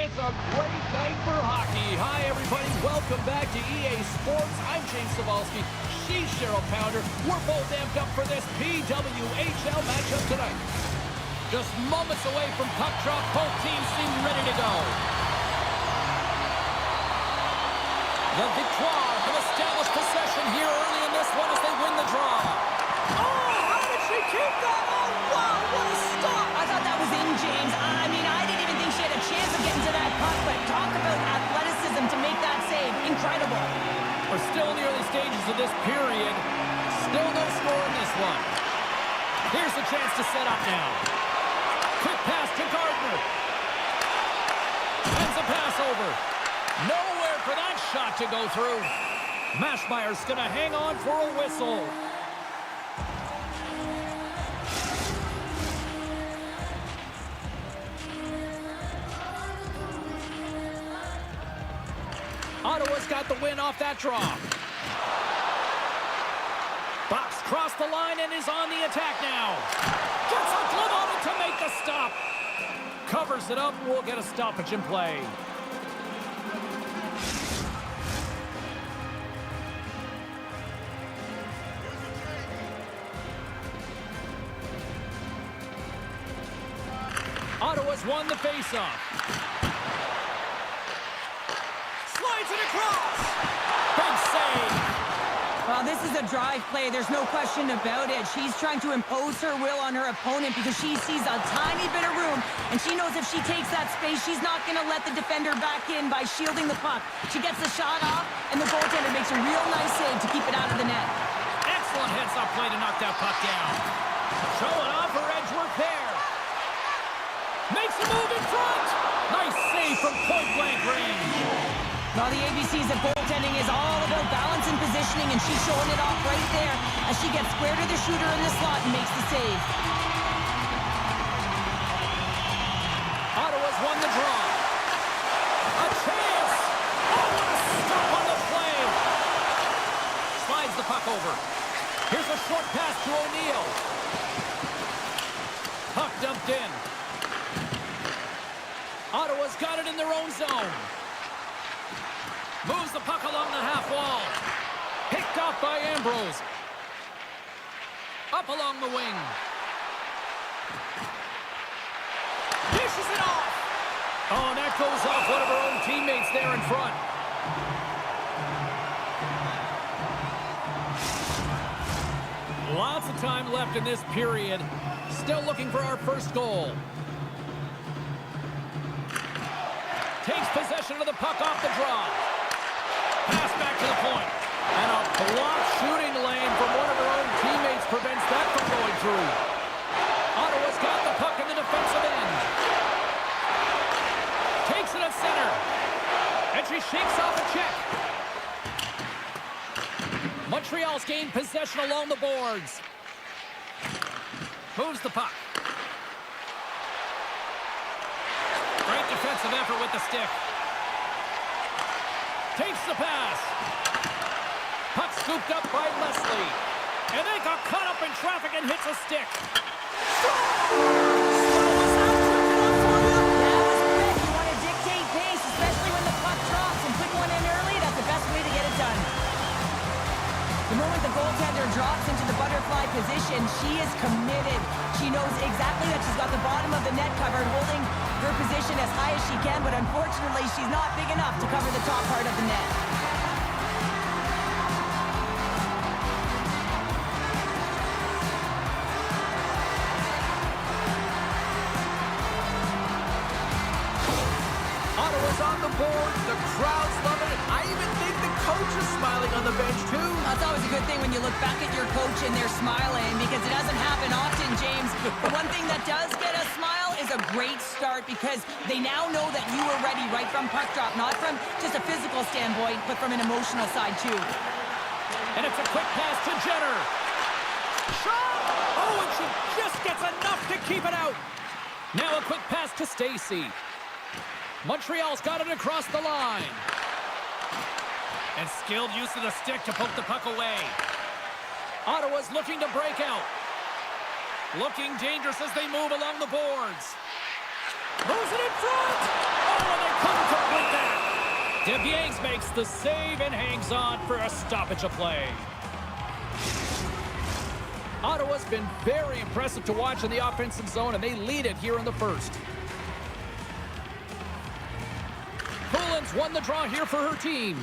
It's a great night for hockey. Hi, everybody. Welcome back to EA Sports. I'm James Cybulski. She's Cheryl Pounder. We're both amped up for this PWHL matchup tonight. Just moments away from puck drop, both teams seem ready to go. The Victoire have established possession here early in this one as they win the draw. Oh, how did she keep that? Oh, wow, what a stop. I thought that was in, James. I mean, I didn't even think she had a chance of getting to that puck, but talk about athleticism to make that save. Incredible. We're still in the early stages of this period. Still no score in this one. Here's the chance to set up now. Quick pass to Gardner. Sends a pass over. Nowhere for that shot to go through. Maschmeyer's going to hang on for a whistle. Ottawa's got the win off that draw. Box crossed the line and is on the attack now. Gets a glove on it to make the stop. Covers it up. We'll get a stoppage in play. Ottawa's won the faceoff. Slides it across. Big save. Well, this is a drive play. There's no question about it. She's trying to impose her will on her opponent because she sees a tiny bit of room, and she knows if she takes that space, she's not going to let the defender back in by shielding the puck. She gets the shot off, and the goaltender makes a real nice save to keep it out of the net. Excellent heads-up play to knock that puck down. Showing off her edge work there. Makes a move in front. Nice save from point-blank range. Well, the ABC's of goaltending is all about balance and positioning, and she's showing it off right there as she gets square to the shooter in the slot and makes the save. Ottawa's won the draw. A chance. Oh, what a stop on the play. Slides the puck over. Here's a short pass to O'Neill. Puck dumped in. Ottawa's got it in their own zone. Moves the puck along the half wall. Picked off by Ambrose. Up along the wing. Dishes it off. Oh, and that goes off one of her own teammates there in front. Lots of time left in this period. Still looking for our first goal. Takes possession of the puck off the draw. Pass back to the point. And a blocked shooting lane from one of her own teammates prevents that from going through. Ottawa's got the puck in the defensive end. Takes it at center. And she shakes off a check. Montreal's gained possession along the boards. Moves the puck. Great defensive effort with the stick. Takes the pass. Puck scooped up by Leslie. And they got caught up in traffic and hits a stick. That was quick. You want to dictate pace, especially when the puck drops, and put one in early, that's the best way to get it done. The moment the goaltender drops into the butterfly position, she is committed. She knows exactly that she's got the bottom of the net covered, holding her position as high as she can, but unfortunately, she's not big enough to cover the top part of the net. Ottawa's on the board. The crowd's loving it. I even think the coach is smiling on the bench, too. That's always a good thing when you look back at your coach and they're smiling, because it doesn't happen often, James. The one thing that does get a smile is a great start, because they now know that you were ready right from puck drop, not from just a physical standpoint, but from an emotional side, too. And it's a quick pass to Jenner. Shot! Oh, and she just gets enough to keep it out. Now a quick pass to Stacy. Montreal's got it across the line. And skilled use of the stick to poke the puck away. Ottawa's looking to break out. Looking dangerous as they move along the boards. Moves it in front! Oh, and they DeBiase makes the save and hangs on for a stoppage of play. Ottawa's been very impressive to watch in the offensive zone, and they lead it here in the first. Poland's won the draw here for her team.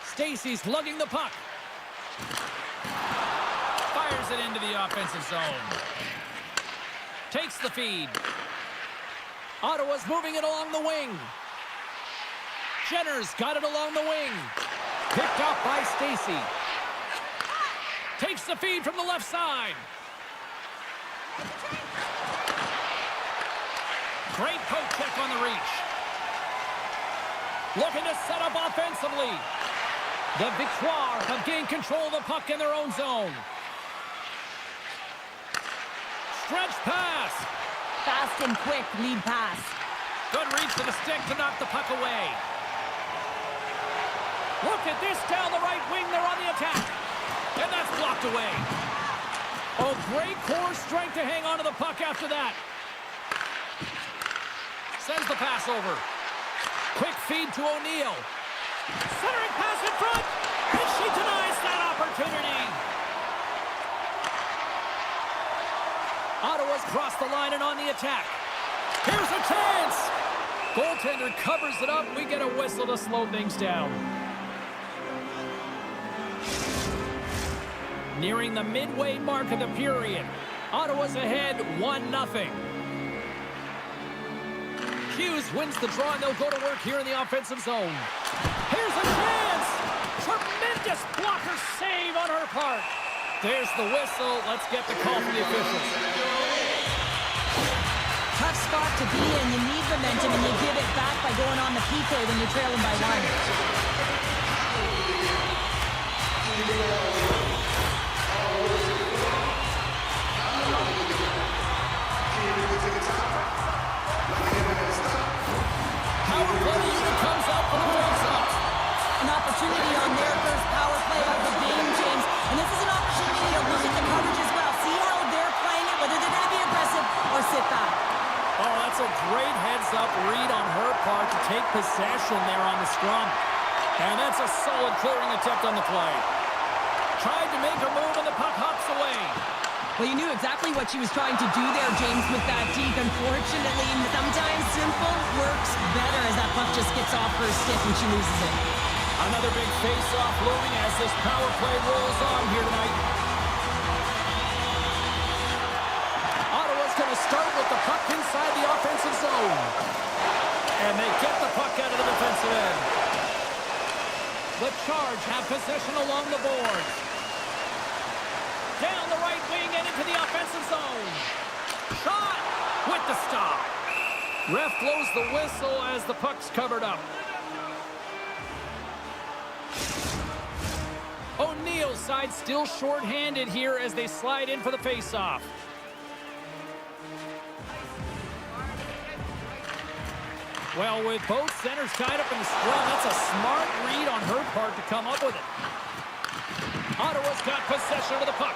Stacey's lugging the puck. Fires it into the offensive zone. Takes the feed. Ottawa's moving it along the wing. Jenner's got it along the wing. Picked up by Stacey. Takes the feed from the left side. Great poke check on the reach. Looking to set up offensively. The Victoire have gained control of the puck in their own zone. Stretch pass. Fast and quick lead pass. Good reach for the stick to knock the puck away. Look at this down the right wing. They're on the attack. And that's blocked away. Oh, great core strength to hang on to the puck after that. Sends the pass over. Quick feed to O'Neill. Centering pass in front. And she denies that opportunity. Ottawa's crossed the line and on the attack. Here's a chance. Goaltender covers it up. We get a whistle to slow things down. Nearing the midway mark of the period. Ottawa's ahead 1-0. Hughes wins the draw, and they'll go to work here in the offensive zone. Here's a chance! Tremendous blocker save on her part. There's the whistle. Let's get the call from the officials. Tough spot to be in. You need momentum, and you give it back by going on the PK when you're trailing by 1. Power play unit comes up for the face-off. An opportunity on their first power play of the game, James. And this is an opportunity to look at the coverage as well. See how they're playing it, whether they're going to be aggressive or sit back. Oh, that's a great heads-up read on her part to take possession there on the scrum. And that's a solid clearing attempt on the play. Tried to make her move, and the puck hops away. Well, you knew exactly what she was trying to do there, James, with that deep. Unfortunately, sometimes simple works better as that puck just gets off her stick and she loses it. Another big face-off looming as this power play rolls on here tonight. Ottawa's going to start with the puck inside the offensive zone. And they get the puck out of the defensive end. The Charge have possession along the boards. Down the right wing and into the offensive zone. Shot with the stop. Ref blows the whistle as the puck's covered up. O'Neill's side still short-handed here as they slide in for the face-off. Well, with both centers tied up in the scrum, that's a smart read on her part to come up with it. Ottawa's got possession of the puck.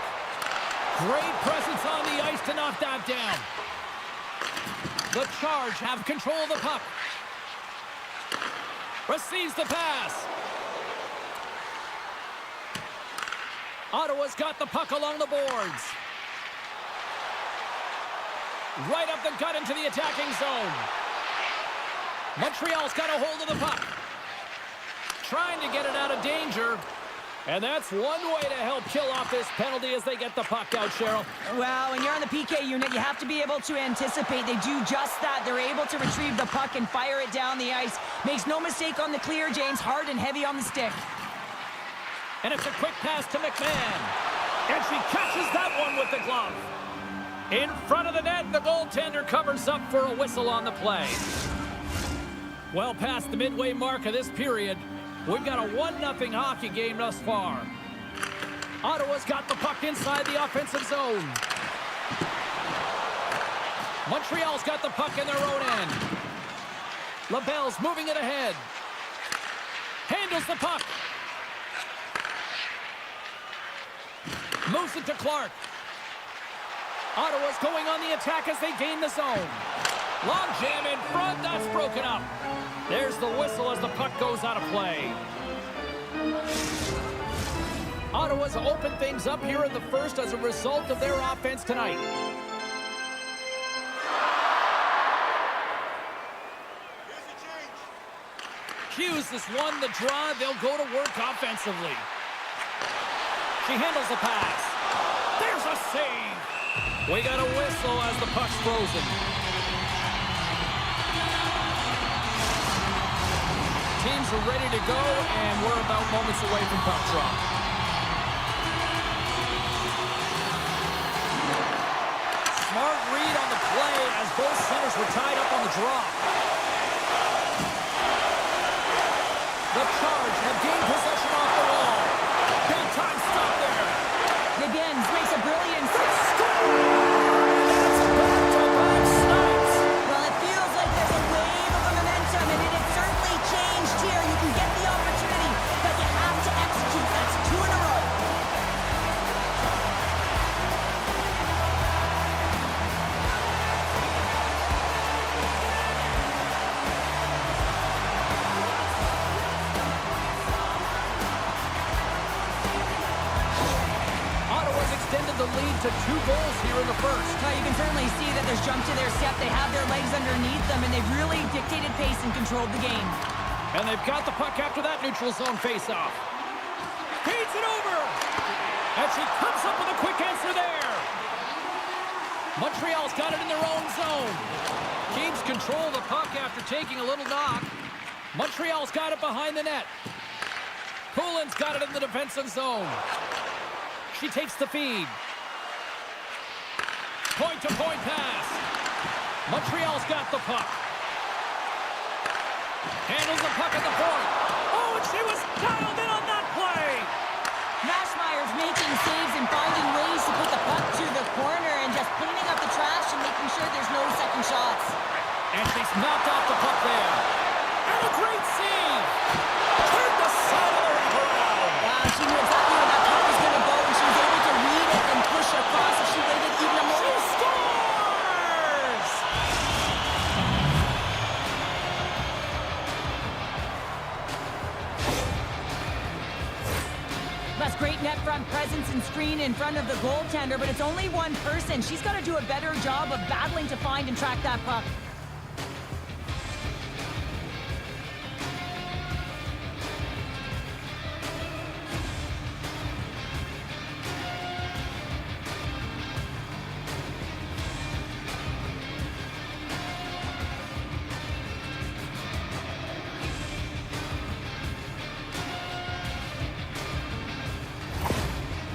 Great presence on the ice to knock that down. The Charge have control of the puck. Receives the pass. Ottawa's got the puck along the boards. Right up the gut into the attacking zone. Montreal's got a hold of the puck. Trying to get it out of danger. And that's one way to help kill off this penalty as they get the puck out, Cheryl. Well, when you're on the PK unit, you have to be able to anticipate. They do just that. They're able to retrieve the puck and fire it down the ice. Makes no mistake on the clear, James. Hard and heavy on the stick. And it's a quick pass to McMahon. And she catches that one with the glove. In front of the net, the goaltender covers up for a whistle on the play. Well past the midway mark of this period, we've got a 1-0 hockey game thus far. Ottawa's got the puck inside the offensive zone. Montreal's got the puck in their own end. LaBelle's moving it ahead. Handles the puck. Moves it to Clark. Ottawa's going on the attack as they gain the zone. Long jam in front, that's broken up. There's the whistle as the puck goes out of play. Ottawa's opened things up here in the first as a result of their offense tonight. Hughes has won the draw. They'll go to work offensively. She handles the pass. There's a save. We got a whistle as the puck's frozen. Teams are ready to go, and we're about moments away from puck drop. Smart read on the play as both centers were tied up on the draw. The Charge have gained possession off the wall. Big time stop there. Again, makes a brilliant Score! That's back-to-back snaps. Well, it feels like there's a wave of momentum, and it has certainly changed here. You can get the opportunity, but you have to execute. That's 2 in a row. Ottawa's extended the lead to 2 goals here in the first. Well, you can certainly see that there's jump to their step. They have their legs underneath them, and they've really dictated pace and controlled the game. And they've got the puck after that neutral zone faceoff. Feeds it over. And she comes up with a quick answer there. Montreal's got it in their own zone. Keeps control of the puck after taking a little knock. Montreal's got it behind the net. Coulin's got it in the defensive zone. She takes the feed. Point-to-point pass. Montreal's got the puck. Handles the puck at the point. Oh, and she was dialed in on that play. Nashmeyer's making saves and finding ways to put the puck to the corner and just cleaning up the trash and making sure there's no second shots. And she's knocked off the puck there. And a great save. Turned the side of the rink around. Wow, she knew exactly where that puck was going to go, and she was able to read it and push across if she waited even a She moment. scores! That's great net front presence and screen in front of the goaltender, but it's only one person. She's got to do a better job of battling to find and track that puck.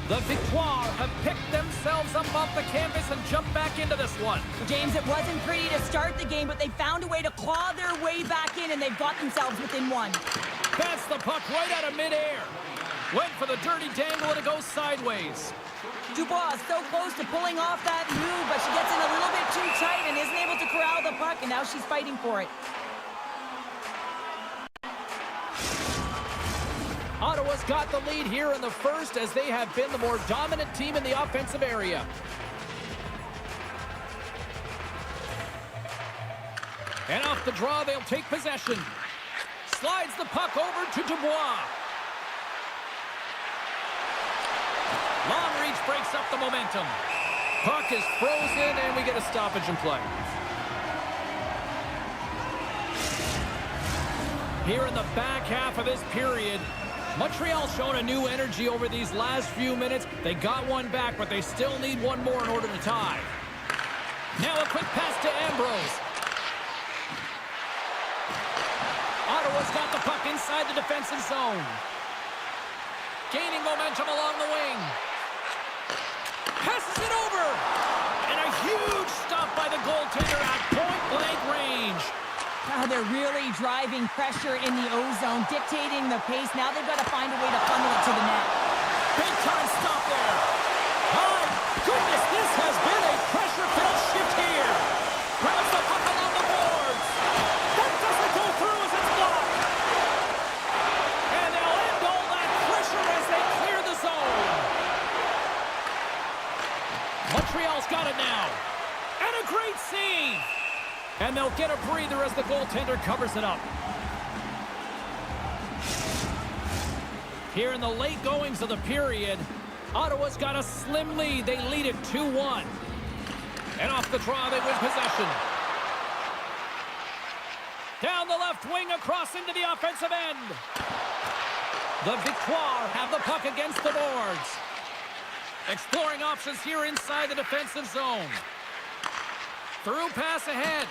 The Victoire have picked themselves up off the canvas and jumped back into this one. James, it wasn't pretty to start the game, but they found a way to claw their way back in, and they've got themselves within one. That's the puck right out of midair. Went for the dirty dangle and it goes sideways. Dubois is so close to pulling off that move, but she gets in a little bit too tight and isn't able to corral the puck, and now she's fighting for it. Ottawa's got the lead here in the first as they have been the more dominant team in the offensive area. And off the draw, they'll take possession. Slides the puck over to Dubois. Long reach breaks up the momentum. Puck is frozen, and we get a stoppage in play. Here in the back half of this period, Montreal's shown a new energy over these last few minutes. They got one back, but they still need one more in order to tie. Now a quick pass to Ambrose. Ottawa's got the puck inside the defensive zone. Gaining momentum along the wing. Passes it over. And a huge stop by the goaltender at point-blank range. Now they're really driving pressure in the O-zone, dictating the pace. Now they've got to find a way to funnel it to the net. Big time stop there. My goodness, this has been a pressure-filled shift here. Grabs the puck along the boards. That doesn't go through as it's blocked. And they'll end all that pressure as they clear the zone. Montreal's got it now. And a great save. And they'll get a breather as the goaltender covers it up. Here in the late goings of the period, Ottawa's got a slim lead. They lead it 2-1. And off the draw, they win possession. Down the left wing, across into the offensive end. The Victoire have the puck against the boards. Exploring options here inside the defensive zone. Through pass ahead.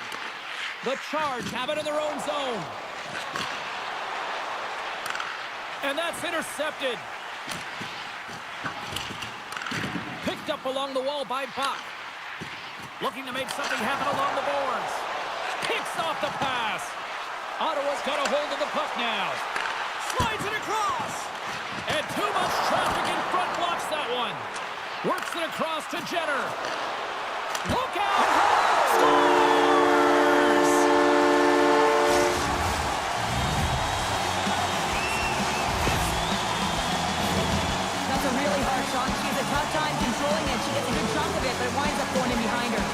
The Charge have it in their own zone. And that's intercepted. Picked up along the wall by Buck. Looking to make something happen along the boards. Picks off the pass. Ottawa's got a hold of the puck now. Slides it across. And too much traffic in front blocks that one. Works it across to Jenner. Look out! Scores! That's a really hard shot. She has a tough time controlling it. She gets a good chunk of it, but it winds up going in behind her.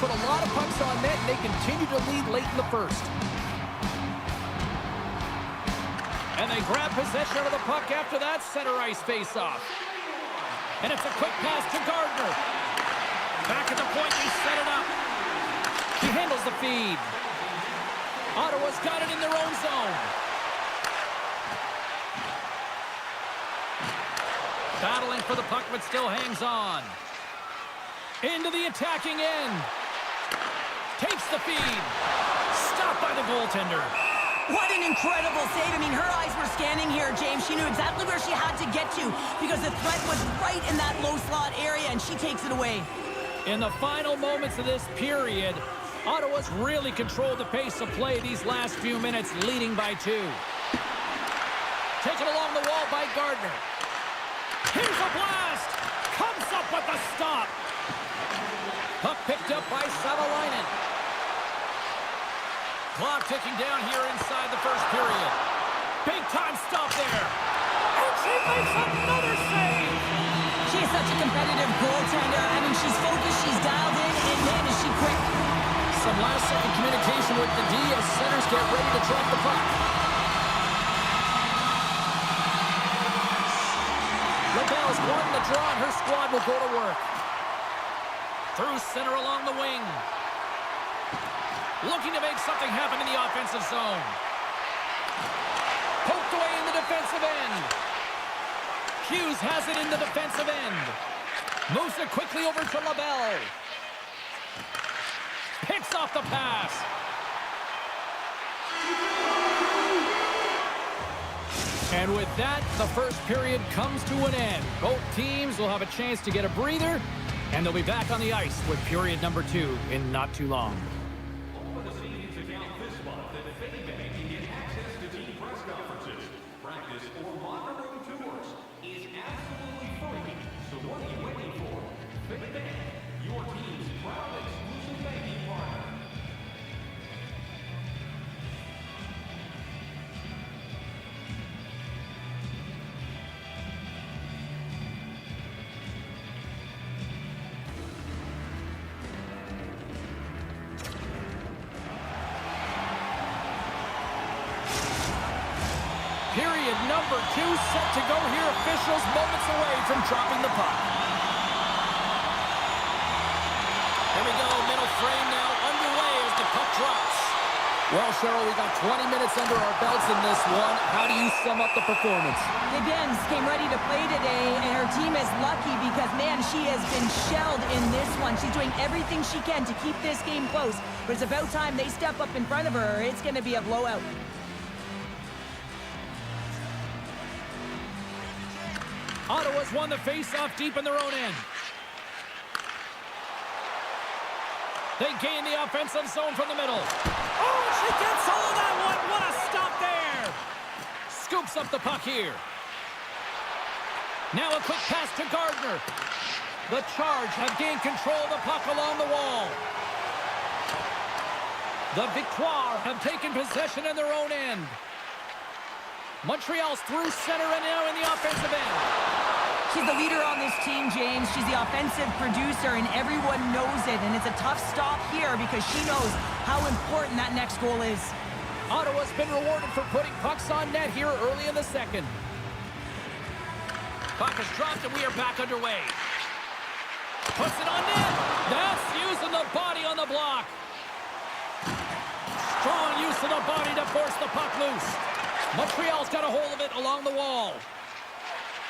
Put a lot of pucks on net, and they continue to lead late in the first. And they grab possession of the puck after that center ice face-off. And it's a quick pass to Gardner. Back at the point, they set it up. He handles the feed. Ottawa's got it in their own zone. Battling for the puck, but still hangs on. Into the attacking end. Takes the feed. Stopped by the goaltender. What an incredible save. I mean, her eyes were scanning here, James. She knew exactly where she had to get to because the threat was right in that low slot area, and she takes it away. In the final moments of this period, Ottawa's really controlled the pace of play these last few minutes, leading by 2. Taken along the wall by Gardner. Here's a blast. Comes up with the stop. Puck picked up by Savalainen. Clock ticking down here inside the first period. Big time stop there. And she makes another save. She is such a competitive goaltender. I mean, she's focused, she's dialed in, and man, is she quick. Some last-second communication with the D as centers get ready to drop the puck. LaBelle's won the draw, and her squad will go to work. Through center along the wing. Looking to make something happen in the offensive zone. Poked away in the defensive end. Hughes has it in the defensive end. Moves it quickly over to LaBelle. Picks off the pass. And with that, the first period comes to an end. Both teams will have a chance to get a breather, and they'll be back on the ice with period number 2 in not too long. Period number 2 set to go here. Officials moments away from dropping the puck. Here we go. Middle frame now underway as the puck drops. Well, Cheryl, we got 20 minutes under our belts in this one. How do you sum up the performance? The Gens came ready to play today, and her team is lucky because, man, she has been shelled in this one. She's doing everything she can to keep this game close, but it's about time they step up in front of her. It's going to be a blowout. Ottawa's won the face-off deep in their own end. They gain the offensive zone from the middle. Oh, she gets all of that one. What a stop there. Scoops up the puck here. Now a quick pass to Gardner. The Charge have gained control of the puck along the wall. The Victoire have taken possession in their own end. Montreal's through center and now in the offensive end. She's the leader on this team, James. She's the offensive producer, and everyone knows it. And it's a tough stop here because she knows how important that next goal is. Ottawa's been rewarded for putting pucks on net here early in the second. Puck is dropped, and we are back underway. Puts it on net. That's using the body on the block. Strong use of the body to force the puck loose. Montreal's got a hold of it along the wall.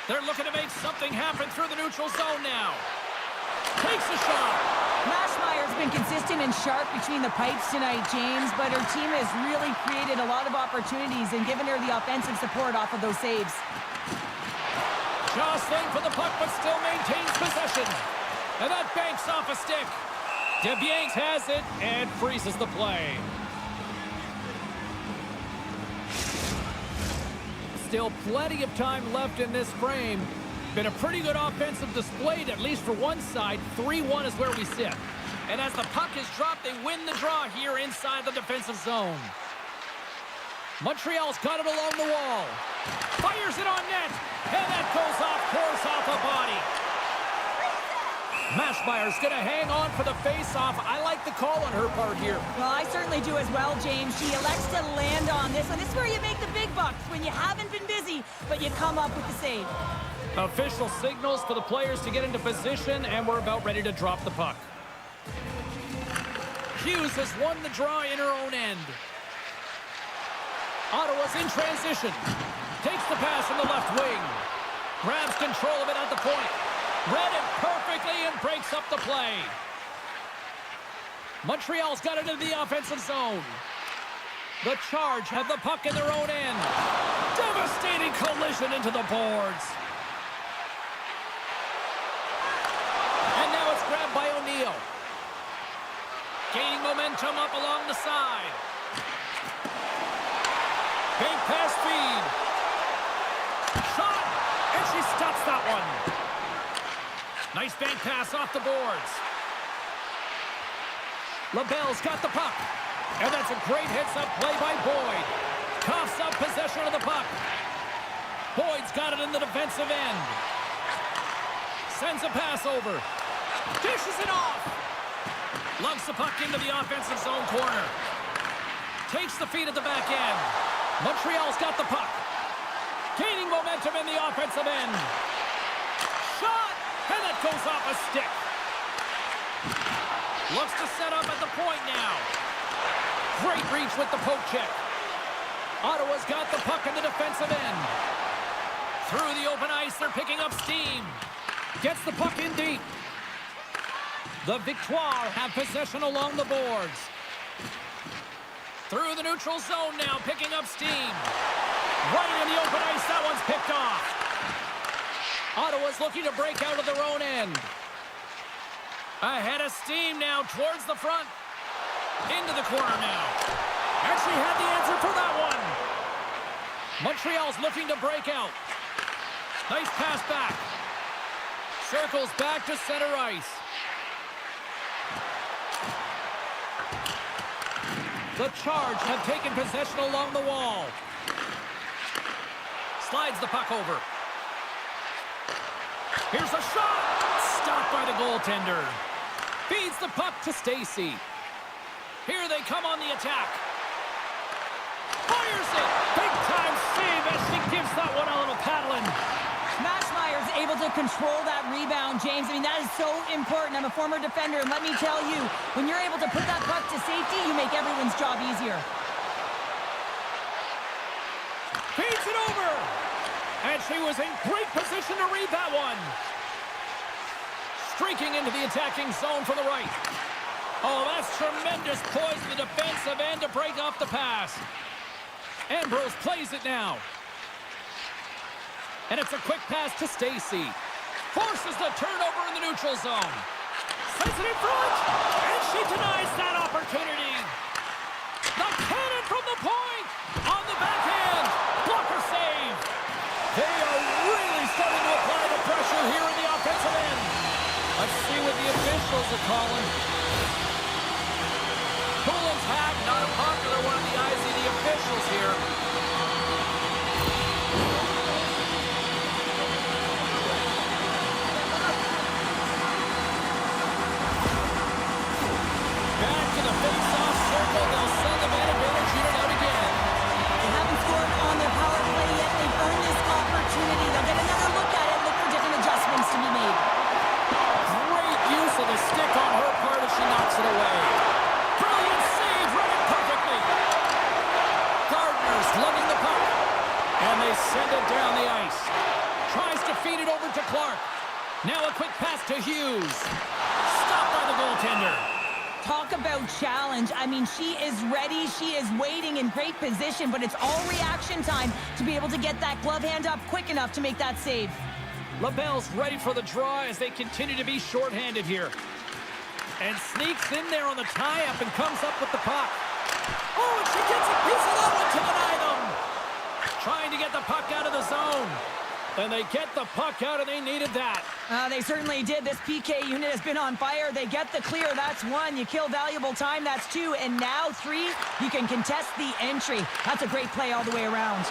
They're looking to make something happen through the neutral zone now. Takes a shot. Mashmeyer's been consistent and sharp between the pipes tonight, James, but her team has really created a lot of opportunities and given her the offensive support off of those saves. Jostling for the puck, but still maintains possession. And that banks off a stick. DeBianks has it and freezes the play. Still plenty of time left in this frame. Been a pretty good offensive display, at least for one side. 3-1 is where we sit. And as the puck is dropped, they win the draw here inside the defensive zone. Montreal's got it along the wall. Fires it on net. And that goes off course off a body. Mashmeyer's going to hang on for the face-off. I like the call on her part here. Well, I certainly do as well, James. She elects to land on this one. This is where you make the big bucks, when you haven't been busy, but you come up with the save. Official signals for the players to get into position, and we're about ready to drop the puck. Hughes has won the draw in her own end. Ottawa's in transition. Takes the pass from the left wing. Grabs control of it at the point. Read it perfectly and breaks up the play. Montreal's got it into the offensive zone. The Charge have the puck in their own end. Devastating collision into the boards. And now it's grabbed by O'Neill. Gaining momentum up along the side. Big pass feed. Shot! And she stops that one. Nice bank pass off the boards. LaBelle's got the puck. And that's a great hits-up play by Boyd. Coughs up possession of the puck. Boyd's got it in the defensive end. Sends a pass over. Dishes it off. Lugs the puck into the offensive zone corner. Takes the feed at the back end. Montreal's got the puck. Gaining momentum in the offensive end. Shot! And that goes off a stick. Looks to set up at the point now. Great reach with the poke check. Ottawa's got the puck in the defensive end. Through the open ice, they're picking up steam. Gets the puck in deep. The Victoire have possession along the boards. Through the neutral zone now, picking up steam. Right in the open ice, that one's picked off. Ottawa's looking to break out of their own end. Ahead of steam now towards the front. Into the corner now. Actually had the answer for that one. Montreal's looking to break out. Nice pass back. Circles back to center ice. The Charge have taken possession along the wall. Slides the puck over. Here's a shot! Stopped by the goaltender. Feeds the puck to Stacy. Here they come on the attack. Fires it! Big time save as she gives that one a little paddling. Mashmeyer's able to control that rebound, James. I mean, that is so important. I'm a former defender, and let me tell you, when you're able to put that puck to safety, you make everyone's job easier. Feeds it over! And she was in great position to read that one. Streaking into the attacking zone from the right. Oh, that's tremendous poise in the defensive end to break off the pass. Ambrose plays it now. And it's a quick pass to Stacy. Forces the turnover in the neutral zone. Sends it in front. And she denies that opportunity. The cannon from the point. On the backhand. Blocker save. They are really starting to apply the pressure here in the offensive end. Let's see what the officials are calling. Coolins have not individuals here. Back to the face-off circle. They'll send the man advantage unit out again. They haven't scored on their power play yet. They've earned this opportunity. They'll get another look at it, look for different adjustments to be made. Great use of the stick on her part as she knocks it away. Brilliant save, read it perfectly. Gardner's lugging the puck. And they send it down the ice. Tries to feed it over to Clark. Now a quick pass to Hughes. Stopped by the goaltender. Talk about challenge. I mean, she is ready. She is waiting in great position, but it's all reaction time to be able to get that glove hand up quick enough to make that save. LaBelle's ready for the draw as they continue to be shorthanded here. And sneaks in there on the tie-up and comes up with the puck. Oh, and she gets a piece of that one to deny them. Trying to get the puck out of the zone. And they get the puck out, and they needed that. They certainly did. This PK unit has been on fire. They get the clear. That's one. You kill valuable time. That's two. And now three, you can contest the entry. That's a great play all the way around.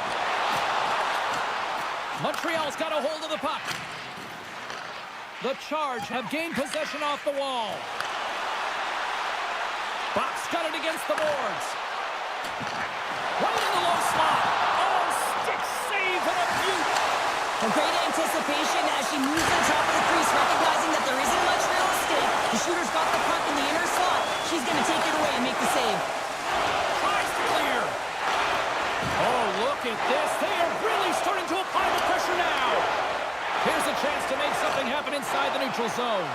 Montreal's got a hold of the puck. The Charge have gained possession off the wall. Box got it against the boards. Right in the low slot. Oh, stick save and a beaut. A great anticipation as she moves to the top of the crease, recognizing that there isn't much real estate. The shooter's got the puck in the inner slot. She's going to take it away and make the save. Tries to clear. Oh, look at this. They are really starting to apply the pressure now. Here's a chance to make something happen inside the neutral zone.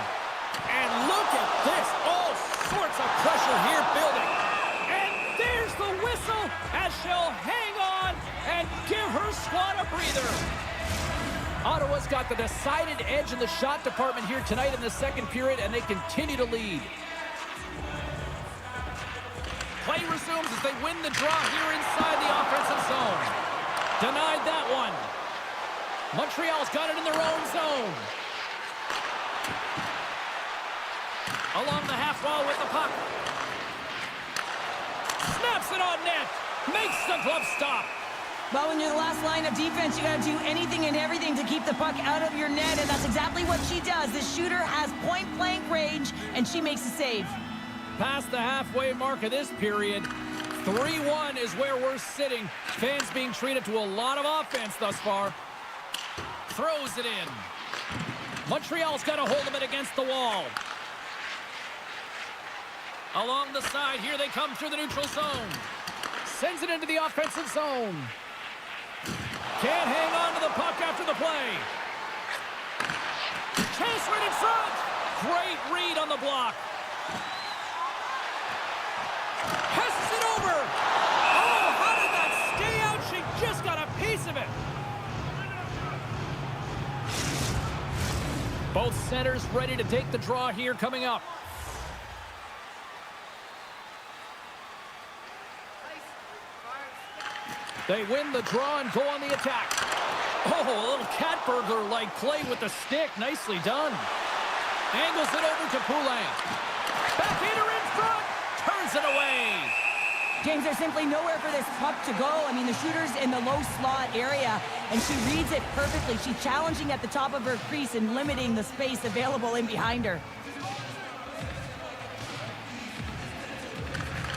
And look at this. All sorts of pressure here building. And there's the whistle as she'll hang on and give her squad a breather. Ottawa's got the decided edge in the shot department here tonight in the second period, and they continue to lead. Play resumes as they win the draw here inside the offensive zone. Denied that one. Montreal's got it in their own zone. Along the half wall with the puck. Snaps it on net. Makes the glove stop. Well, when you're the last line of defense, you got to do anything and everything to keep the puck out of your net, and that's exactly what she does. The shooter has point-blank range, and she makes a save. Past the halfway mark of this period, 3-1 is where we're sitting. Fans being treated to a lot of offense thus far. Throws it in. Montreal's got a hold of it against the wall. Along the side, here they come through the neutral zone. Sends it into the offensive zone. Can't hang on to the puck after the play. Chase right in front. Great read on the block. Passes it over. Oh, how did that stay out? She just got a piece of it. Both centers ready to take the draw here coming up. They win the draw and go on the attack. Oh, a little cat burglar-like play with the stick. Nicely done. Angles it over to Poulin. Backhander in front. Turns it away. James, there's simply nowhere for this puck to go. I mean, the shooter's in the low slot area, and she reads it perfectly. She's challenging at the top of her crease and limiting the space available in behind her.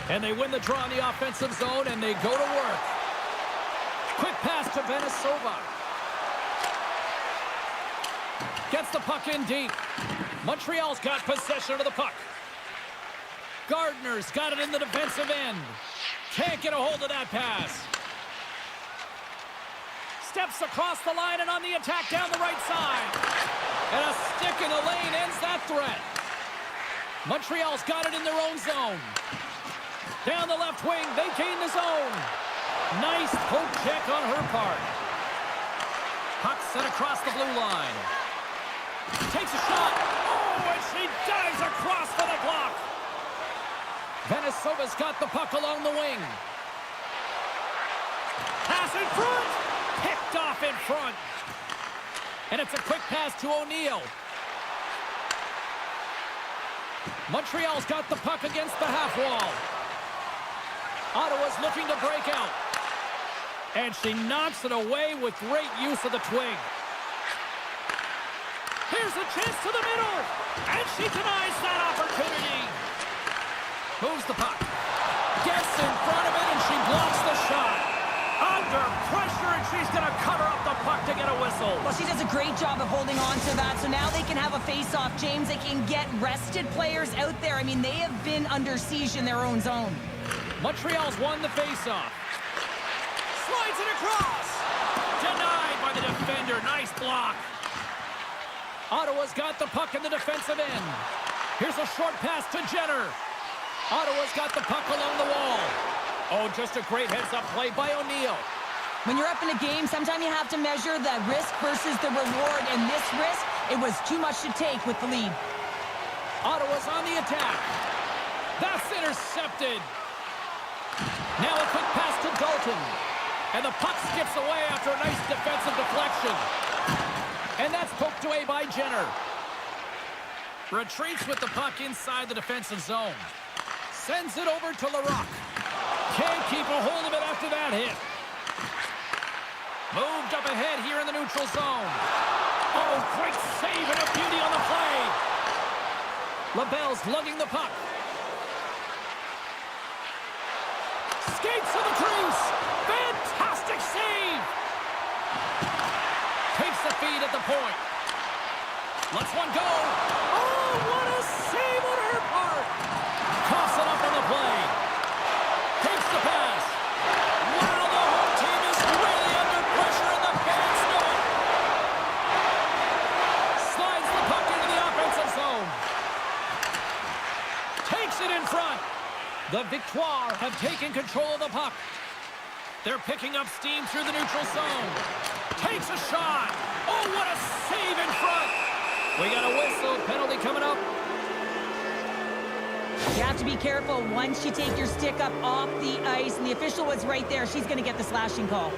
And they win the draw in the offensive zone, and they go to work. Quick pass to Venesova. Gets the puck in deep. Montreal's got possession of the puck. Gardner's got it in the defensive end. Can't get a hold of that pass. Steps across the line and on the attack down the right side. And a stick in the lane ends that threat. Montreal's got it in their own zone. Down the left wing, they gain the zone. Nice poke check on her part. Puck sent across the blue line. Takes a shot. Oh, and she dives across for the block. Venesova's got the puck along the wing. Pass in front. Picked off in front. And it's a quick pass to O'Neill. Montreal's got the puck against the half wall. Ottawa's looking to break out. And she knocks it away with great use of the twig. Here's a chance to the middle. And she denies that opportunity. Moves the puck. Gets in front of it, and she blocks the shot. Under pressure, and she's going to cover up the puck to get a whistle. Well, she does a great job of holding on to that, so now they can have a face-off. James, they can get rested players out there. I mean, they have been under siege in their own zone. Montreal's won the face-off. Slides it across. Denied by the defender. Nice block. Ottawa's got the puck in the defensive end. Here's a short pass to Jenner. Ottawa's got the puck along the wall. Oh, just a great heads-up play by O'Neill. When you're up in a game, sometimes you have to measure the risk versus the reward. And this risk, it was too much to take with the lead. Ottawa's on the attack. That's intercepted. Now a quick pass to Dalton. And the puck skips away after a nice defensive deflection. And that's poked away by Jenner. Retreats with the puck inside the defensive zone. Sends it over to Larocque. Can't keep a hold of it after that hit. Moved up ahead here in the neutral zone. Oh, great save and a beauty on the play. LaBelle's lugging the puck. Skates to the crease. Fantastic save. Takes the feed at the point. Lets one go. Oh, what a save on her part. Coughs it up on the play. Takes the pass. Wow, the whole team is really under pressure and the fans know it. Slides the puck into the offensive zone. Takes it in front. The Victoire have taken control of the puck. They're picking up steam through the neutral zone. Takes a shot. Oh, what a save in front. We got a whistle. Penalty coming up. You have to be careful once you take your stick up off the ice, and the official was right there. She's going to get the slashing call.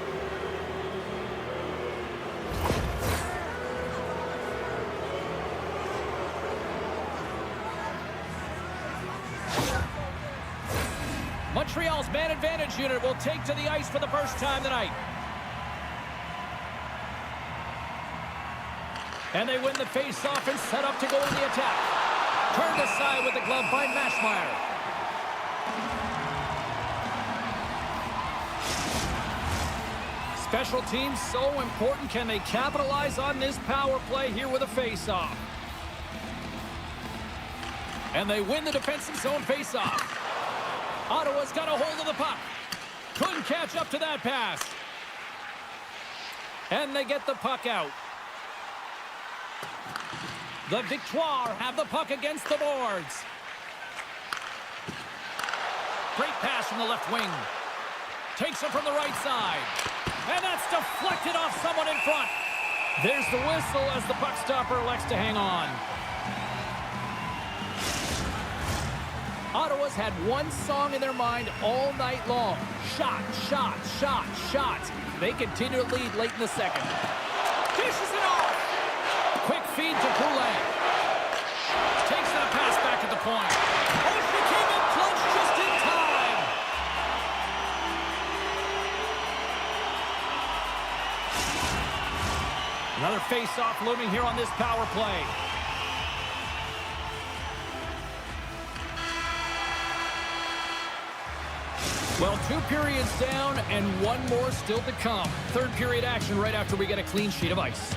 Montreal's man advantage unit will take to the ice for the first time tonight. And they win the face-off and set up to go in the attack. Turned aside with the glove by Maschmeyer. Special teams so important. Can they capitalize on this power play here with a face-off? And they win the defensive zone face-off. Ottawa's got a hold of the puck. Couldn't catch up to that pass. And they get the puck out. The Victoire have the puck against the boards. Great pass from the left wing. Takes it from the right side. And that's deflected off someone in front. There's the whistle as the puck stopper elects to hang on. Ottawa's had one song in their mind all night long. Shot, shot, shot, shot. They continue to lead late in the second. Dishes it off. Quick feed to Poulet. Takes that pass back at the point. Oh, she came in clutch just in time. Another face-off looming here on this power play. Well, 2 periods down and 1 more still to come. Third period action right after we get a clean sheet of ice.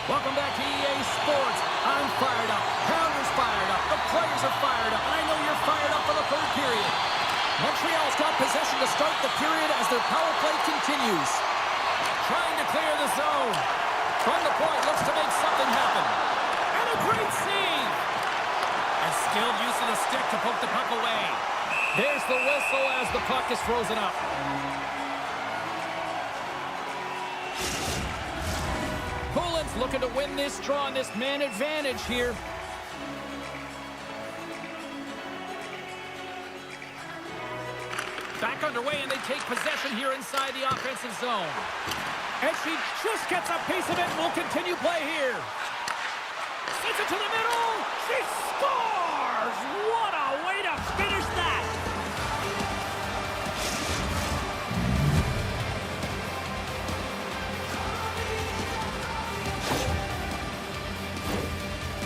Welcome back to EA Sports. I'm fired up. Pounder's fired up. The players are fired up. And I know you're fired up for the third period. Montreal's got possession to start the period as their power play continues. Trying to clear the zone. From the point, looks to make something happen. And a great save. A skilled use of the stick to poke the puck away. There's the whistle as the puck is frozen up. Poulin's looking to win this draw on this man advantage here. Back underway, and they take possession here inside the offensive zone. And she just gets a piece of it and will continue play here. Sends it to the middle. She scores! What a way to finish that!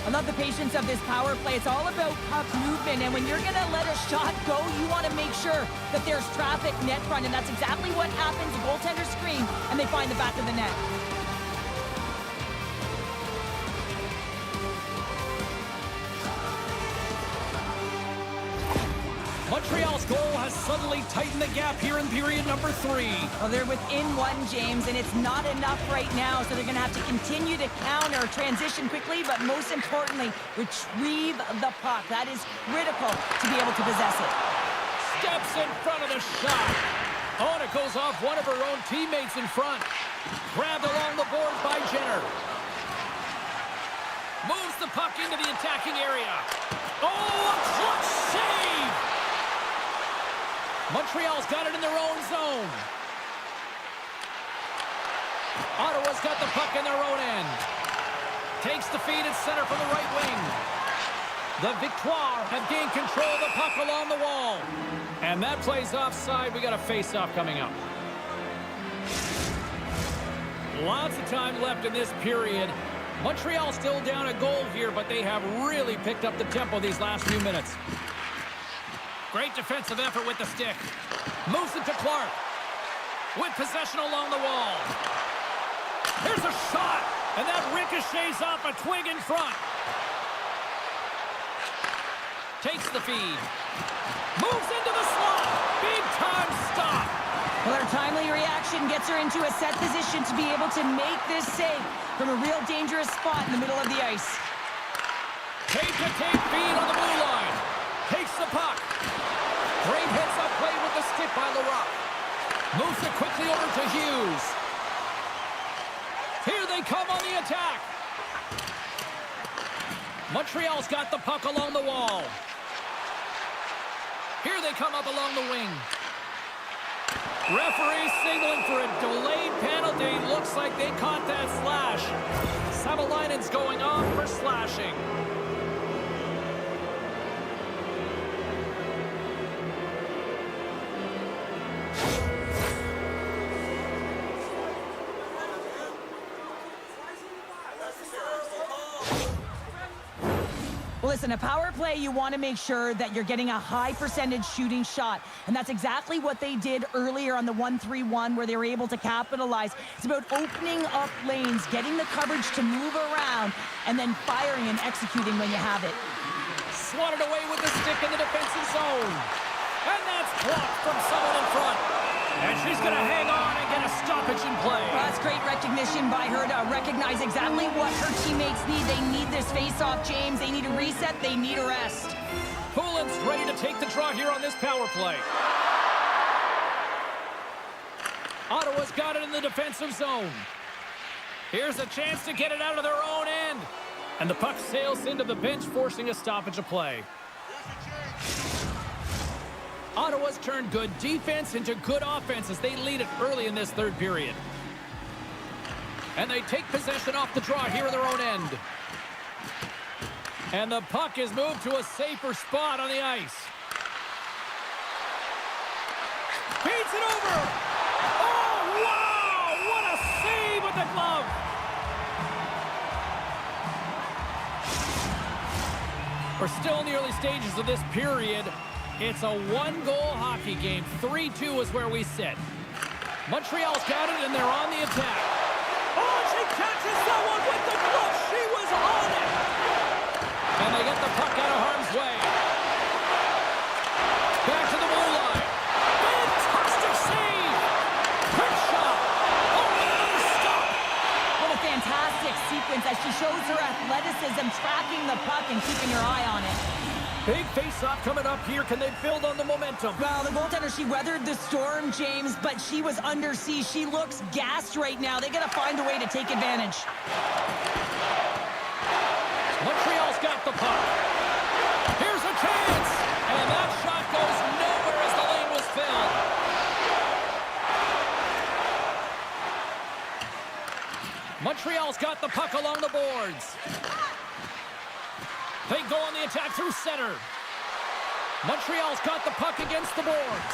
I love the patience of this power play. It's all about puck movement, and when you're going to let a shot go, you want to make sure that there's traffic net front, and that's exactly what happens. The goaltenders scream, and they find the back of the net. Montreal's goal has suddenly tightened the gap here in period number 3. Well, they're within one, James, and it's not enough right now, so they're going to have to continue to counter, transition quickly, but most importantly, retrieve the puck. That is critical to be able to possess it. Steps in front of the shot. Oh, and it goes off one of her own teammates in front. Grabbed along the boards by Jenner. Moves the puck into the attacking area. Oh, a clutch save! Montreal's got it in their own zone. Ottawa's got the puck in their own end. Takes the feed at center from the right wing. The Victoire have gained control of the puck along the wall. And that play's offside. We got a face-off coming up. Lots of time left in this period. Montreal still down a goal here, but they have really picked up the tempo these last few minutes. Great defensive effort with the stick. Moves it to Clark. With possession along the wall. Here's a shot. And that ricochets off a twig in front. Takes the feed. Moves into the slot. Big time stop. Well, her timely reaction gets her into a set position to be able to make this save from a real dangerous spot in the middle of the ice. Tape-to-tape feed on the blue line. Takes the puck. Great hits up play with the stick by Leroux. Moves it quickly over to Hughes. Here they come on the attack. Montreal's got the puck along the wall. Here they come up along the wing. Referee signaling for a delayed penalty. Looks like they caught that slash. Savalainen's going off for slashing. Well, listen, a power play, you want to make sure that you're getting a high percentage shooting shot. And that's exactly what they did earlier on the 1-3-1 where they were able to capitalize. It's about opening up lanes, getting the coverage to move around, and then firing and executing when you have it. Swatted away with the stick in the defensive zone. And that's blocked from someone in front. And she's going to hang on and get a stoppage in play. Well, that's great recognition by her to recognize exactly what her teammates need. They need this face-off, James. They need a reset. They need a rest. Poulin's ready to take the draw here on this power play. Ottawa's got it in the defensive zone. Here's a chance to get it out of their own end. And the puck sails into the bench, forcing a stoppage of play. Ottawa's turned good defense into good offense as they lead it early in this third period. And they take possession off the draw here in their own end. And the puck is moved to a safer spot on the ice. Feeds it over. Oh, wow! What a save with the glove. We're still in the early stages of this period. It's a one-goal hockey game. 3-2 is where we sit. Montreal's got it, and they're on the attack. Oh, she catches someone with the glove! She shows her athleticism, tracking the puck and keeping her eye on it. Big face-off coming up here. Can they build on the momentum? Well, the goaltender, she weathered the storm, James, but she was under siege. She looks gassed right now. They got to find a way to take advantage. Montreal's got the puck. Here's a chance. And that shot goes nowhere as the lane was filled. Montreal's got the puck along the boards. They go on the attack through center. Montreal's got the puck against the boards.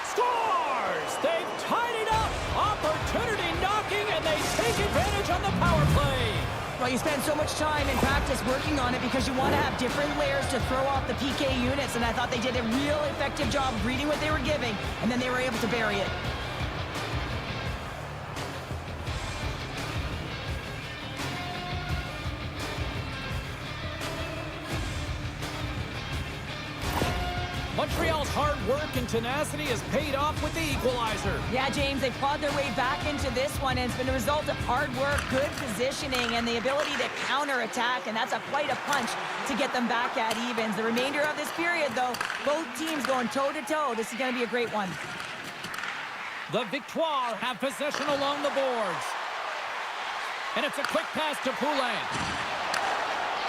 Scores! They've tied it up. Opportunity knocking, and they take advantage on the power play. Well, you spend so much time in practice working on it because you want to have different layers to throw off the PK units, and I thought they did a real effective job of reading what they were giving, and then they were able to bury it. Montreal's hard work and tenacity has paid off with the equalizer. Yeah, James, they clawed their way back into this one, and it's been a result of hard work, good positioning, and the ability to counterattack, and that's quite a punch to get them back at evens. The remainder of this period, though, both teams going toe-to-toe. This is going to be a great one. The Victoire have possession along the boards. And it's a quick pass to Poulin.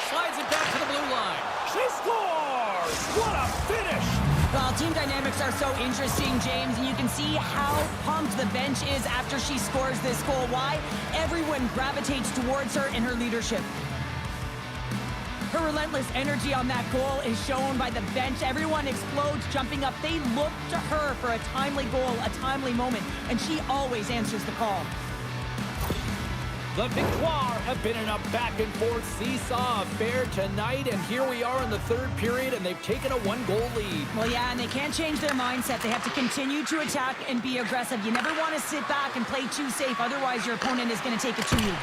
Slides it back to the blue line. She scores! What a finish! Well, team dynamics are so interesting, James, and you can see how pumped the bench is after she scores this goal. Why? Everyone gravitates towards her in her leadership. Her relentless energy on that goal is shown by the bench. Everyone explodes, jumping up. They look to her for a timely goal, a timely moment, and she always answers the call. The Victoire have been in a back-and-forth seesaw affair tonight, and here we are in the third period, and they've taken a one-goal lead. Well, yeah, and they can't change their mindset. They have to continue to attack and be aggressive. You never want to sit back and play too safe, otherwise your opponent is going to take it to you.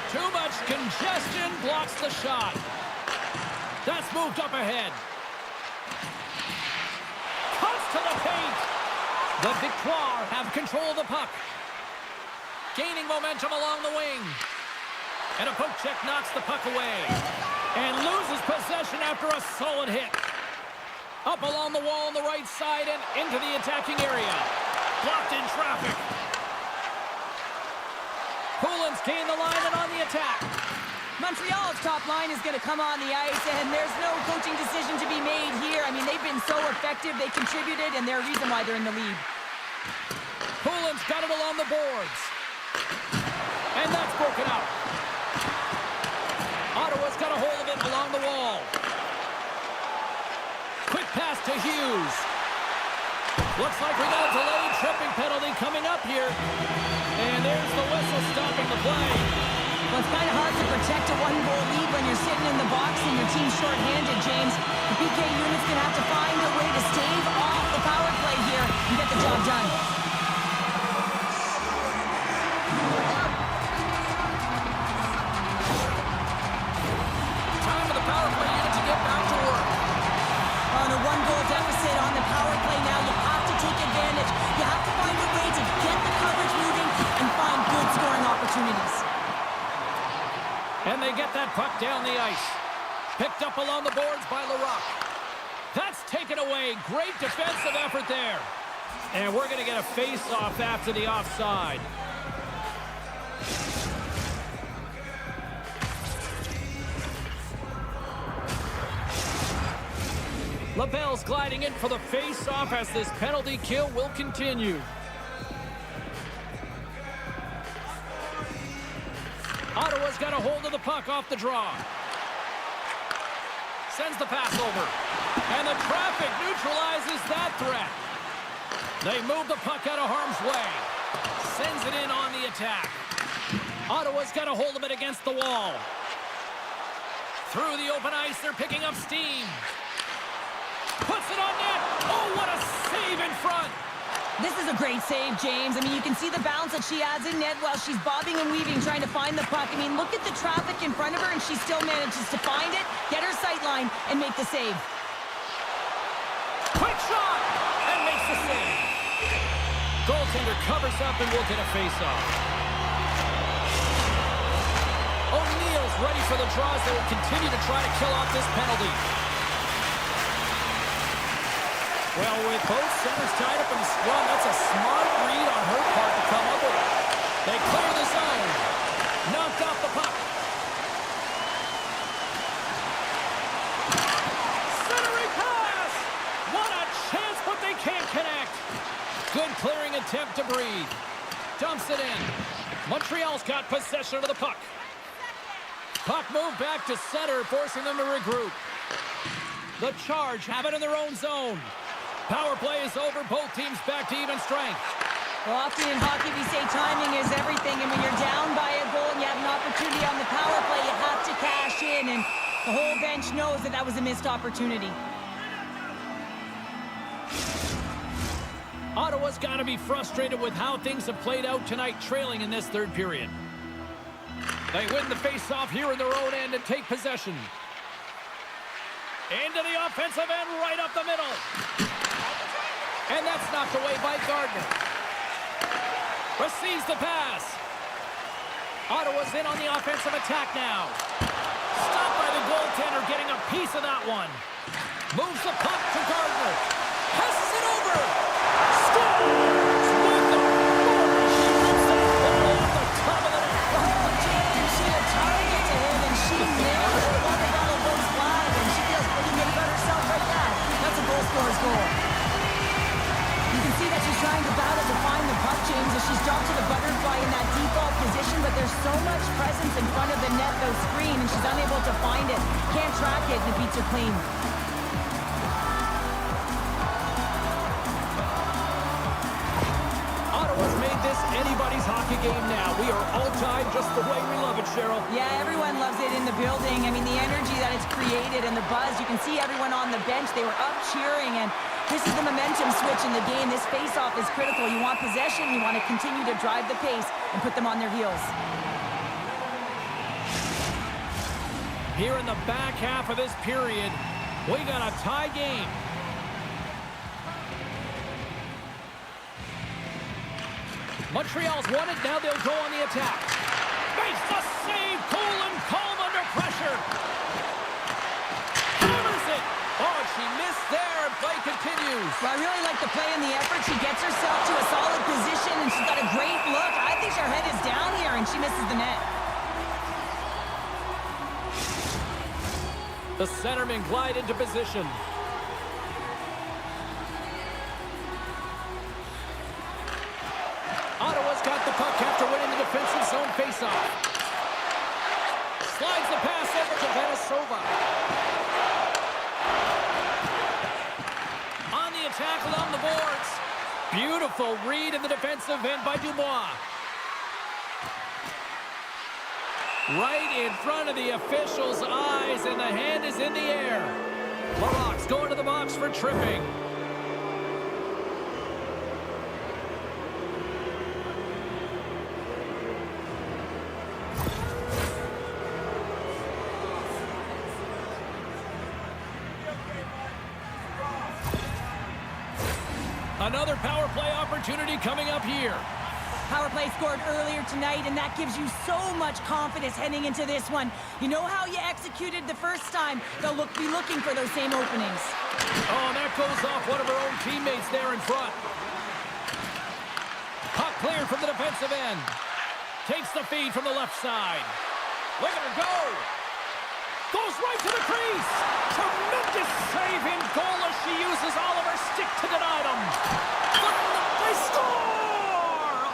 Too much congestion blocks the shot. That's moved up ahead. Cuts to the paint. The Victoire have control of the puck. Gaining momentum along the wing. And a poke check knocks the puck away. And loses possession after a solid hit. Up along the wall on the right side and into the attacking area. Blocked in traffic. Poulin's gained the line and on the attack. Montreal's top line is going to come on the ice, and there's no coaching decision to be made here. I mean, they've been so effective. They contributed, and they're a reason why they're in the lead. Poulin's got it along the boards. And that's broken out. Ottawa's got a hold of it along the wall. Quick pass to Hughes. Looks like we got a delayed tripping penalty coming up here. And there's the whistle stopping the play. Well, it's kind of hard to protect a one-goal lead when you're sitting in the box and your team's short-handed, James. The PK unit's going to have to find a way to stave off the power play here and get the job done. Time for the power play unit to get back to work. On a one-goal deficit on the power play now, you have to take advantage. You have to find a way to get the coverage moving and find good scoring opportunities. And they get that puck down the ice. Picked up along the boards by Larocque. That's taken away. Great defensive effort there. And we're going to get a face-off after the offside. LaBelle's gliding in for the face-off as this penalty kill will continue. Ottawa's got a hold of the puck off the draw. Sends the pass over. And the traffic neutralizes that threat. They move the puck out of harm's way. Sends it in on the attack. Ottawa's got a hold of it against the wall. Through the open ice, they're picking up steam. Puts it on net. Oh, what a save in front. This is a great save, James. I mean, you can see the bounce that she has in net while she's bobbing and weaving, trying to find the puck. I mean, look at the traffic in front of her, and she still manages to find it, get her sight line, and make the save. Quick shot! And makes the save. Goaltender covers up and will get a face-off. O'Neill ready for the draws. They will continue to try to kill off this penalty. Well, with both centers tied up in the scrum, that's a smart read on her part to come up with it. They clear the zone. Knocked off the puck. Centering pass! What a chance, but they can't connect. Good clearing attempt to breathe. Dumps it in. Montreal's got possession of the puck. Puck moved back to center, forcing them to regroup. The Charge have it in their own zone. Power play is over. Both teams back to even strength. Well, often in hockey we say timing is everything, and when you're down by a goal and you have an opportunity on the power play, you have to cash in, and the whole bench knows that that was a missed opportunity. Ottawa's got to be frustrated with how things have played out tonight, trailing in this third period. They win the face-off here in their own end and take possession. Into the offensive end, right up the middle. And that's knocked away by Gardner. Receives the pass. Ottawa's in on the offensive attack now. Stopped by the goaltender, getting a piece of that one. Moves the puck to Gardner. Passes it over. Scores! With the forward. She puts that ball off the top of the net. Oh, James, she had a target to him, and she nailed it. The water bottle goes flat, and she feels pretty good about herself right now. That's a goal scorer's goal. You can see that she's trying to battle to find the puck, James, as she's dropped to the butterfly in that default position, but there's so much presence in front of the net, though screen, and she's unable to find it. Can't track it, and it beats her clean. Ottawa's made this anybody's hockey game now. We are all tied just the way we love it, Cheryl. Yeah, everyone loves it in the building. I mean, the energy that it's created and the buzz. You can see everyone on the bench. They were up cheering, and this is the momentum switch in the game. This face-off is critical. You want possession. You want to continue to drive the pace and put them on their heels. Here in the back half of this period, we got a tie game. Montreal's won it. Now they'll go on the attack. Makes the save. Cool and calm under pressure. Hammers it. Oh, she missed there. Play continues. Well, I really like the play and the effort. She gets herself to a solid position, and she's got a great look. I think her head is down here, and she misses the net. The centermen glide into position. Ottawa's got the puck after winning the defensive zone faceoff. Slides the pass over to Venesova. On the attack along the boards. Beautiful read in the defensive end by Dubois. Right in front of the official's eyes, and the hand is in the air. Larocque's going to the box for tripping. Another power play opportunity coming up here. Power play scored earlier tonight, and that gives you so much confidence heading into this one. You know how you executed the first time. They'll be looking for those same openings. Oh, and that goes off one of her own teammates there in front. Puck cleared from the defensive end. Takes the feed from the left side. Look at her go. Goes right to the crease. Tremendous save in goal as she uses all of her stick to deny them. They score!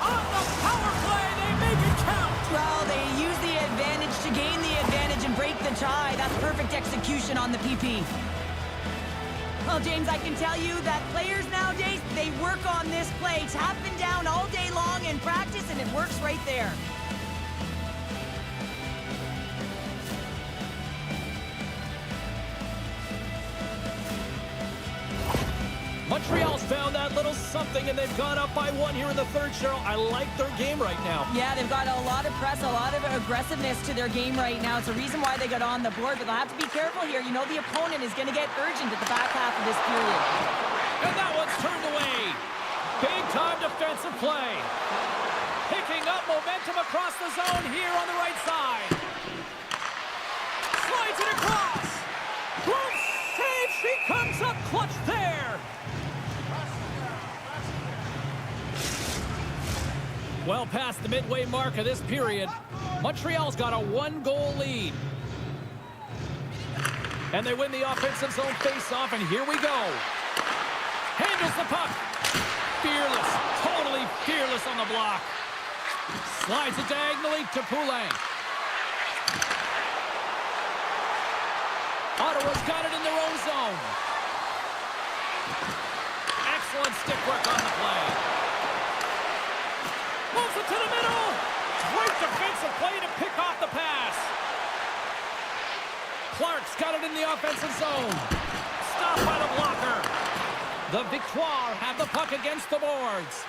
On the power play, they make it count. Well, they use the advantage to gain the advantage and break the tie. That's perfect execution on the PP. Well, James, I can tell you that players nowadays, they work on this play. Tap and down all day long in practice, and it works right there. Montreal's found that little something, and they've gone up by one here in the third, Cheryl. I like their game right now. Yeah, they've got a lot of press, a lot of aggressiveness to their game right now. It's a reason why they got on the board, but they'll have to be careful here. You know the opponent is going to get urgent at the back half of this period. And that one's turned away. Big-time defensive play. Picking up momentum across the zone here on the right side. Slides it across. Glove save. She comes up clutch there. Well past the midway mark of this period, Montreal's got a 1-goal lead. And they win the offensive zone face-off, and here we go. Handles the puck. Fearless, totally fearless on the block. Slides it diagonally to Poulin. Ottawa's got it in their own zone. Excellent stick work on the play. Moves it to the middle. Great defensive play to pick off the pass. Clark's got it in the offensive zone. Stopped by the blocker. The Victoire have the puck against the boards.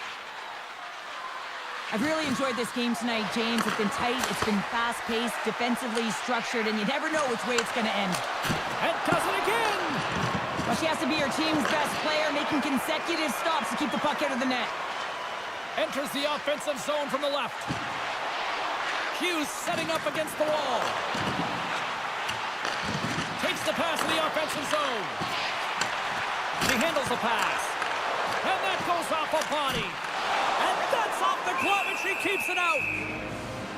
I've really enjoyed this game tonight, James. It's been tight, it's been fast-paced, defensively structured, and you never know which way it's going to end. And does it again! Well, she has to be her team's best player, making consecutive stops to keep the puck out of the net. Enters the offensive zone from the left. Hughes setting up against the wall. Takes the pass in the offensive zone. She handles the pass. And that goes off a body. And that's off the glove, and she keeps it out.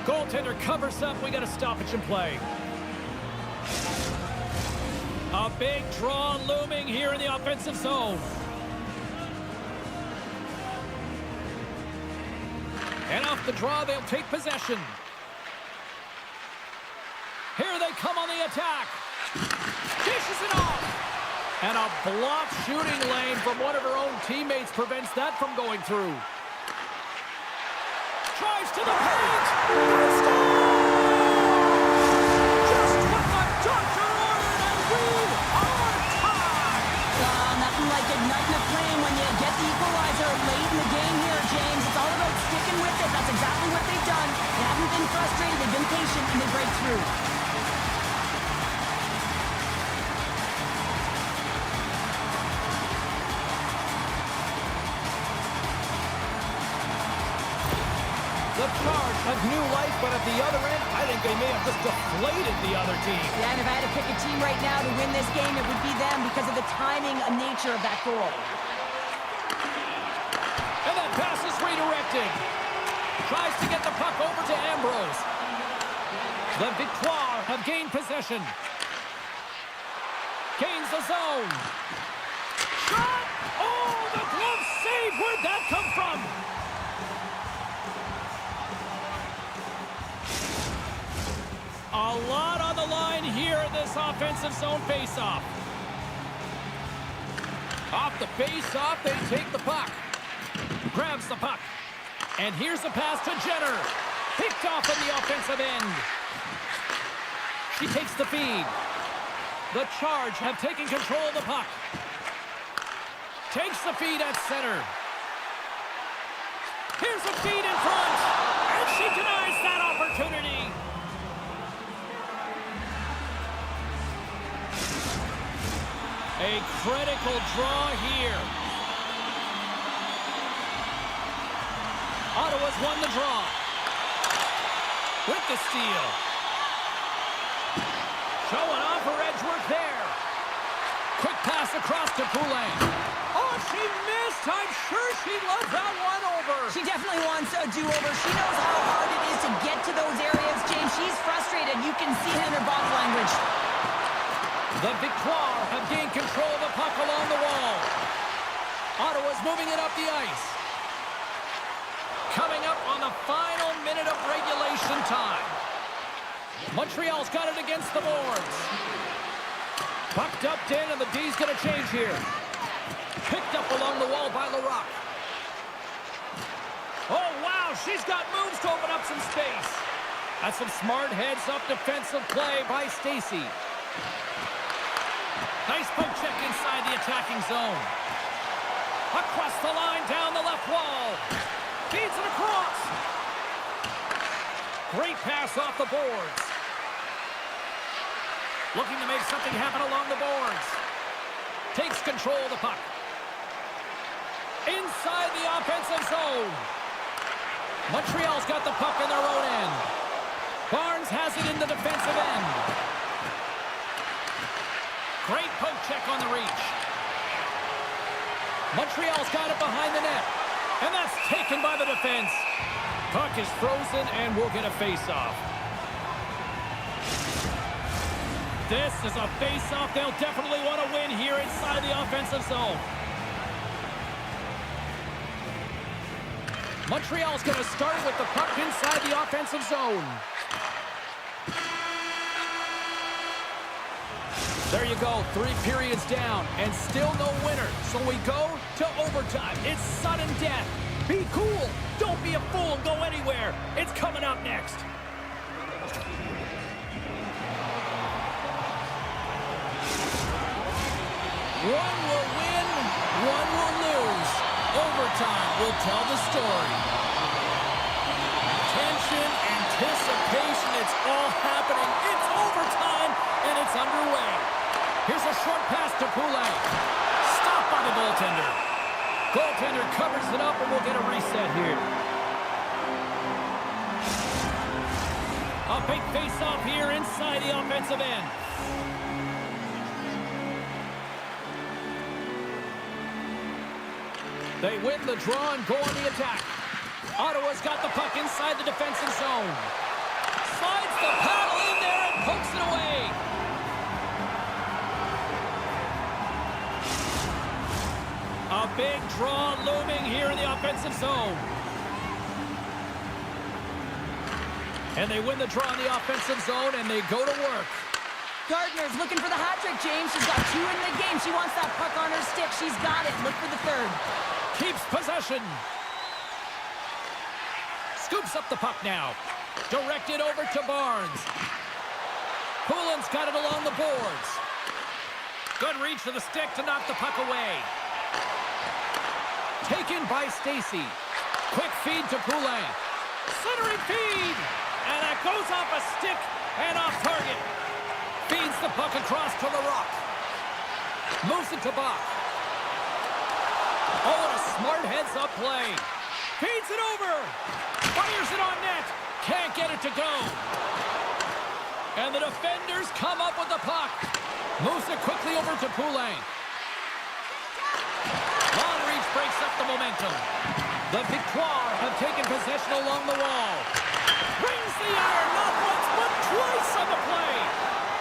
Goaltender covers up. We got a stoppage in play. A big draw looming here in the offensive zone. And off the draw, they'll take possession. Here they come on the attack. Dishes it off. And a blocked shooting lane from one of her own teammates prevents that from going through. Drives to the paint. Just what the doctor ordered, and we are tied. Nothing like igniting a flame when you get the equalizer late in the game here, James. It's all about sticking with it. That's exactly what they've done. They haven't been frustrated. They've been patient, and they break through. The Charge have new life, but at the other end, I think they may have just deflated the other team. Yeah, and if I had to pick a team right now to win this game, it would be them because of the timing and nature of that goal. And that pass is redirected. Tries to get the puck over to Ambrose. The Victoire have gained possession. Gains the zone. Shot! Oh, the glove save! Where'd that come from? A lot on the line here in this offensive zone faceoff. Off the faceoff, they take the puck. Grabs the puck. And here's the pass to Jenner. Picked off in the offensive end. She takes the feed. The Charge have taken control of the puck. Takes the feed at center. Here's a feed in front. And she denies that opportunity. A critical draw here. Ottawa's won the draw. With the steal. Showing off her edge work there. Quick pass across to Poulin. Oh, she missed. I'm sure she loves that one over. She definitely wants a do-over. She knows how hard it is to get to those areas, James. She's frustrated. You can see it in her body language. The Victoire have gained control of the puck along the wall. Ottawa's moving it up the ice. Coming up on the final minute of regulation time. Montreal's got it against the boards. Puck dumped in, and the D's going to change here. Picked up along the wall by Larocque. Oh, wow, she's got moves to open up some space. That's some smart heads-up defensive play by Stacey. Nice poke check inside the attacking zone. Across the line, down the left wall. Feeds it across. Great pass off the boards. Looking to make something happen along the boards. Takes control of the puck. Inside the offensive zone. Montreal's got the puck in their own end. Barnes has it in the defensive end. check on the reach. Montreal's got it behind the net. And that's taken by the defense. Puck is frozen, and we'll get a face-off. This is a face-off they'll definitely want to win here inside the offensive zone. Montreal's going to start with the puck inside the offensive zone. There you go, 3 periods down, and still no winner. So we go to overtime. It's sudden death. Be cool. Don't be a fool and go anywhere. It's coming up next. One will win, one will lose. Overtime will tell the story. Tension, anticipation, it's all happening. It's overtime, and it's underway. Here's a short pass to Poulin. Stopped by the goaltender. Goaltender covers it up, and we'll get a reset here. A big face-off here inside the offensive end. They win the draw and go on the attack. Ottawa's got the puck inside the defensive zone. Slides the paddle in there and pokes it away. A big draw looming here in the offensive zone. And they win the draw in the offensive zone, and they go to work. Gardner's looking for the hat trick, James. She's got 2 in the game. She wants that puck on her stick. She's got it. Look for the third. Keeps possession. Scoops up the puck now. Directed over to Barnes. Poulin's got it along the boards. Good reach to the stick to knock the puck away. Taken by Stacey. Quick feed to Poulin. Centering feed. And that goes off a stick and off target. Feeds the puck across to the rock. Moves it to Bach. Oh, what a smart heads-up play. Feeds it over. Fires it on net. Can't get it to go. And the defenders come up with the puck. Moves it quickly over to Poulin. Long reach breaks up the momentum. The Victoire have taken possession along the wall. Brings the iron, not once, but twice on the play.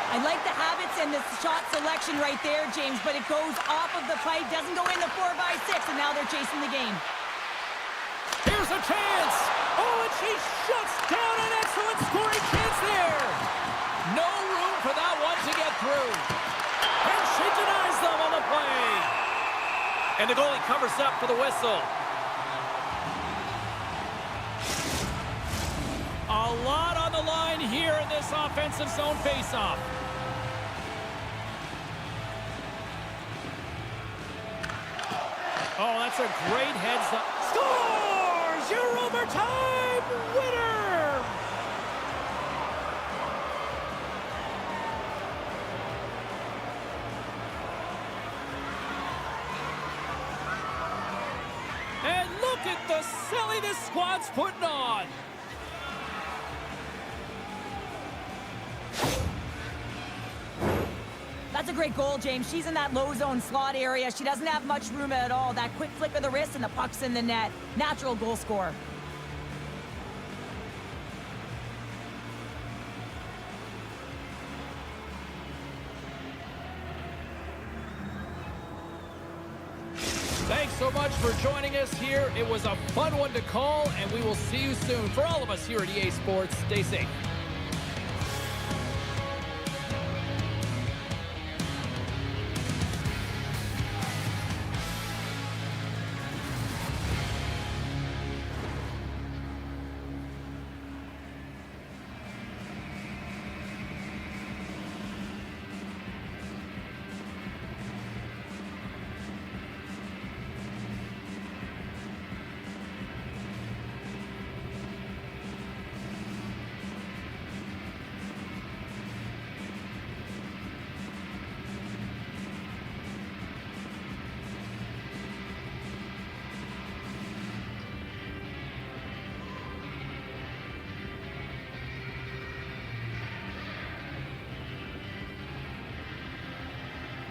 I like the habits and the shot selection right there, James, but it goes off of the pipe, doesn't go in the 4x6, and now they're chasing the game. Here's a chance. Oh, and she shuts down an excellent scoring chance there. No room for that one to get through. And she denies them on the play. And the goalie covers up for the whistle. A lot on the line here in this offensive zone faceoff. Oh, that's a great heads-up. Scores! Your overtime winner! And look at the silly this squad's putting on. That's a great goal, James. She's in that low zone slot area. She doesn't have much room at all. That quick flick of the wrist and the puck's in the net. Natural goal scorer. Thanks so much for joining us here. It was a fun one to call, and we will see you soon. For all of us here at EA Sports, stay safe.